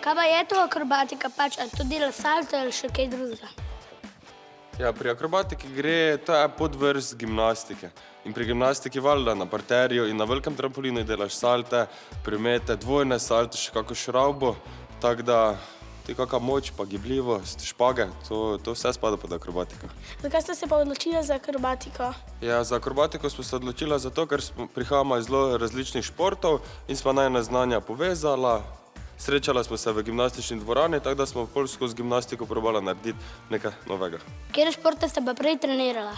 Kaj pa je to akrobatika, pač, ali to dela salto ali še kaj drugega? Ja, pri akrobatiki gre, to je podvrst gimnastike. In pri gimnastiki valjda na parterju in na velikem trampolinu delaš salte, primete, dvojne salte, še kako šravbo, tako da ti kakva moč, pa gibljivost, špage, to vse spada pod akrobatiko. Zakaj ste se pa odločili za akrobatiko? Ja, za akrobatiko smo se odločili zato, ker prihajamo iz zelo različnih športov in smo najna znanja povezala. Srečala smo se v gimnastični dvorani, tako da smo pol skozi gimnastiko probala narediti nekaj novega. Kjer športe ste pa prej trenirala?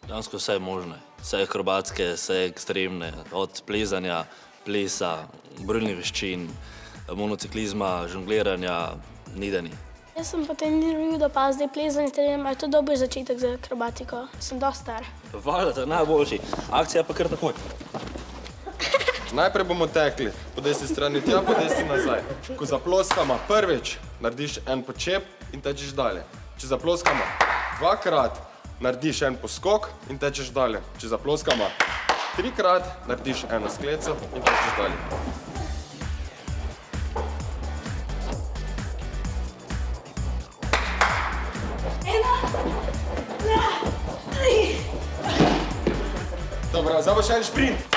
Dejansko vse možne. Vse akrobatske, vse ekstremne. Od plezanja, plesa, borilnih veščin, monociklizma, žongliranja, nidenj. Jaz sem po treniranju videl, pa zdaj plezanje treniram, je to dober začetek za akrobatiko. Sem dosti star. Valjda, to je najboljši. Akcija pa kar takoj. Najprej bomo tekli po desni strani tja, po desni nazaj. Ko zaploskamo prvič, narediš en počep in tečeš dalje. Če zaploskamo dvakrat, narediš en poskok in tečeš dalje. Če zaploskamo trikrat, narediš eno skleco in tečeš dalje. Dobro, zdaj bo še en šprint.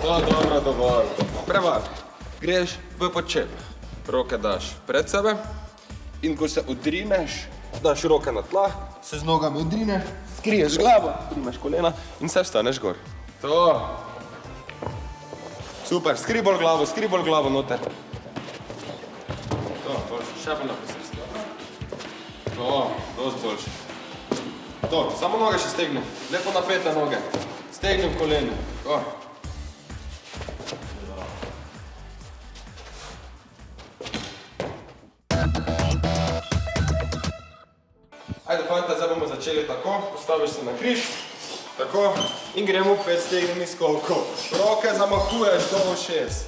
Dobro, dovolj. Prevar. Greš v počep. Roke daš pred sebe in ko se odrineš, daš roke na tla, se z nogami odrineš, skriješ glavo, odrineš kolena in se vstaneš gor. To. Super, skrij bolj glavo noter. To, boljše, še bolj naprej srstvo. To, dosti boljše. To, samo noge še stegni, lepo napete noge. Stegni v koleni. To. Ajde, fanta, zdaj bomo začeli tako, postaviš se na križ, tako, in gremo 5 stegnenih skokov. Roke zamahuješ do ušes.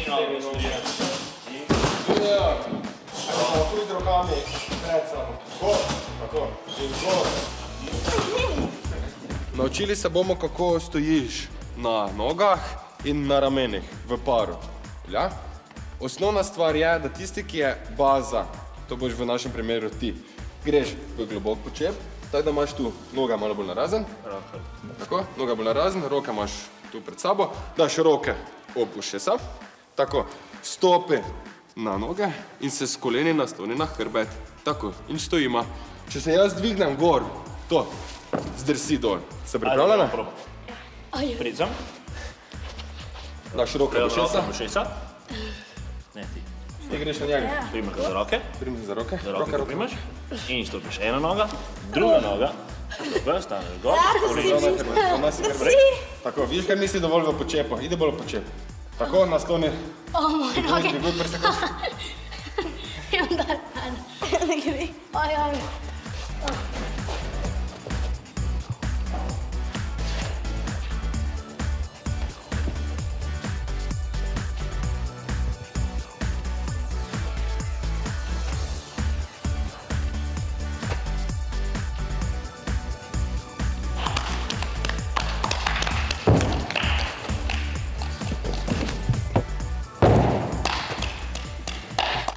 Ajde, zamahuj z rokami pred sabo. Tako, in gor. Naučili se bomo, kako stojiš na nogah in na ramenih v paru. Ja? Osnovna stvar je, da tisti, ki je baza, to boš v našem primeru ti, greš v globok počep, tako da imaš tu noga malo bolj narazen. Tako, noga bolj narazen, roke imaš tu pred sabo, daš roke ob ušesa, tako, stopi na noge in se s koleni nasloni na hrbet, tako, in stojimo. Če se jaz dvignem gor, to, zdrsi dol. Se pripravljena? Pridem. Daš roke ob ušesa. Ušesa. Ne, ti. Ti greš na njega. Primeš ga za roke. Primi za roke. Za roke primaš. In stopiš ena noga, druga noga. Stopiš, staneš gor. Tako, vidiš, kaj nisi dovolj v počepu. Ide bolj v počep. Tako, nasloni. O, moje noge. Dviguj prste kot. Imam dar. Ne gre. Oj.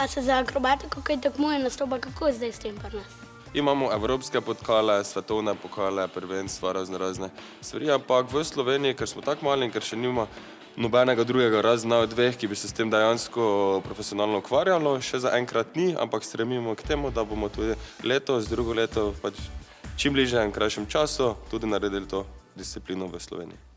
A se za akrobatiko kaj tekmuje nastopa, kako je zdaj s tem pri nas? Imamo evropske pokale, svetovne pokale, prvenstva, razne stvari, ampak v Sloveniji, ker smo tako mali in ker še nima nobenega drugega razen dveh, ki bi se s tem dejansko profesionalno ukvarjalo, še zaenkrat ni, ampak stremimo k temu, da bomo tudi letos, drugo leto, pač čim bližje in krajšem času, tudi naredili to disciplino v Sloveniji.